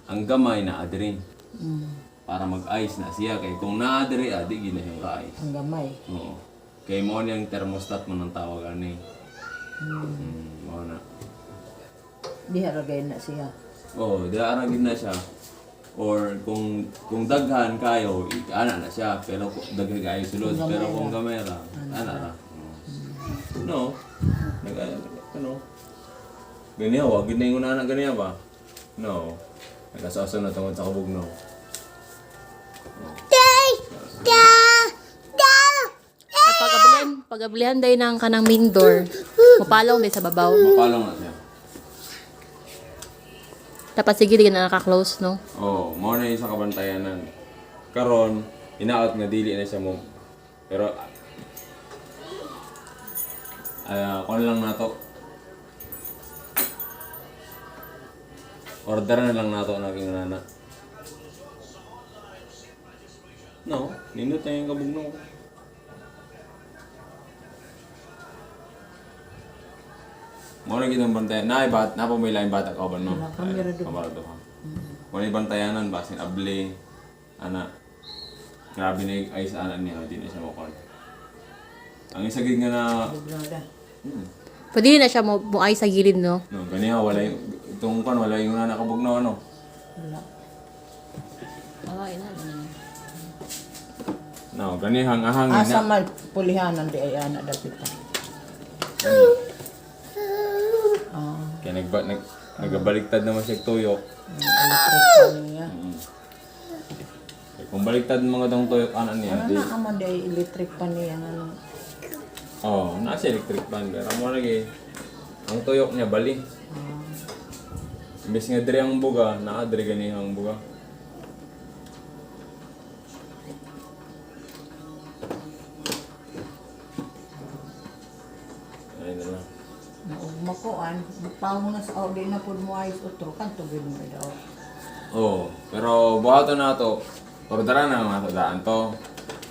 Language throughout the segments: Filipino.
Ang gamay na adiri. Para mag-ice na siya. Kaya kung na-adiri, di gina siya ka-ice. Ang gamay. Oo. Kaya mo niyang thermostat mo ng tawagan ni. Mo na. Di haragay na siya. Oo, di aragin na siya. Or kung daghan kayo, ana na siya. Pero daghan kayo sulod. Kung Pero gamay kung ra. gamay ra, ana ra. No. Ano? Ganyan, wag na yung una na ganyan ba? No. Nagkasaso na tungkol sa kabugno. Pag-ablihan day ng kanang main door, mupalong day sa babaw. Mapalong na siya. Tapos sige, di na naka-close, no? Oo, mo na yung sa kabantayanan. Karon, inaot nga dili na siya mo. Pero, kung lang na to. Order na lang na to naging nana. No, nindot na yung kabugno. Mo na kitang bantayan. Napamila yung bata ka ba, no? Wala, kamera doon. Kamera doon. Mo na yung bantayanan, basin abli. Ana. Grabe na yung ayos anan niya. Di na siya mukha. Ang isagid nga na... Bugrada. Pwede na siya mo ay sa gilid, no? No, ganyan, wala yung... Itong kan, wala yung nakabugno, ano? Wala. Ay, na. No, ganyan, hangin Asa na. mal pulihanan di ay ana dapit pa. Kaya nagbaliktad naman siya tuyok. Electric pa niya. Kaya kung baliktad mga tong tuyok, ano niya? Ano na amo di ay electric pa niya ano. Oo, nasa electric fan. Pero mo lagi, ang tuyok niya bali. Imbes nga diri ang buga, nakadiri gani ang buga. Ayun na lang. Naugma ko an, pawong na sa audio na pud mo ayos utro kan tugid mo daw. Oo, pero buhaton na to. Orderan na nga sa daan to.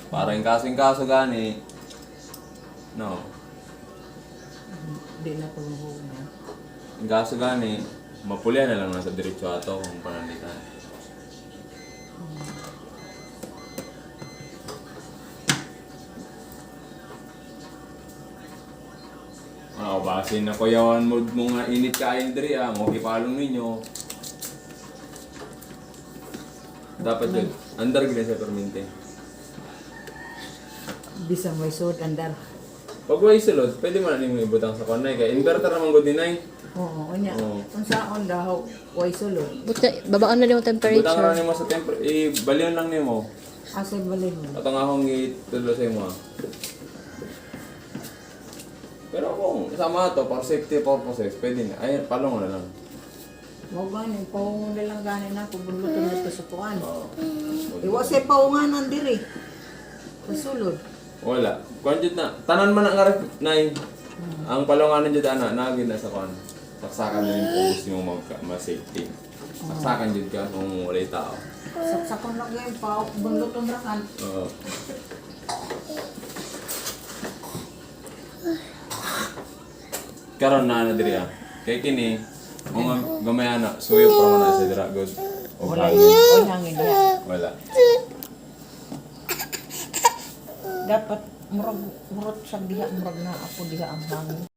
Para yung kaso gani. No. Di na pud mo na. Yung kaso gani, mapulian na lang nasa diretso ato kung panalitan. Basin na kuyawan mo mga init kain diri mo kipalong ninyo. Dapat yun, andar gina sa permente. Bisa may sud andar. Pag way sulod, pwede mo na nimo ibutang sa kanay kay inverter naman gud dinay. Oo, unya. Oo. Unsaon daw way sulod. Buti, babaan na yung Ibutang ra temperature. nimo sa balion lang nimo. Asa balin mo. Atong akong gitulo sa imo. Pero kung sama to for safety purposes, pwede na. Ay, palong na lang. Mo gani pawong na lang gani na kung buluton nito sa kuan. Oo. Iwa say pawonganan diri. Sa sulod. Wala. Kuan jud na. Tanan man ang arep nay. Ang palonganan jud ana nagin na sa kuan. Saksakan na rin kung gusto mo ma-safety. Saksakan jud ka kung wala tao. Saksakon lang yung paw buluton ra kan. Oo. Karon na diri kay kini mga gamay ana suyo pa man na sa dira good. O Wala hangin. yun. O hangin niya. Wala. Dapat murag sa diha murag na ako diha ang hangin.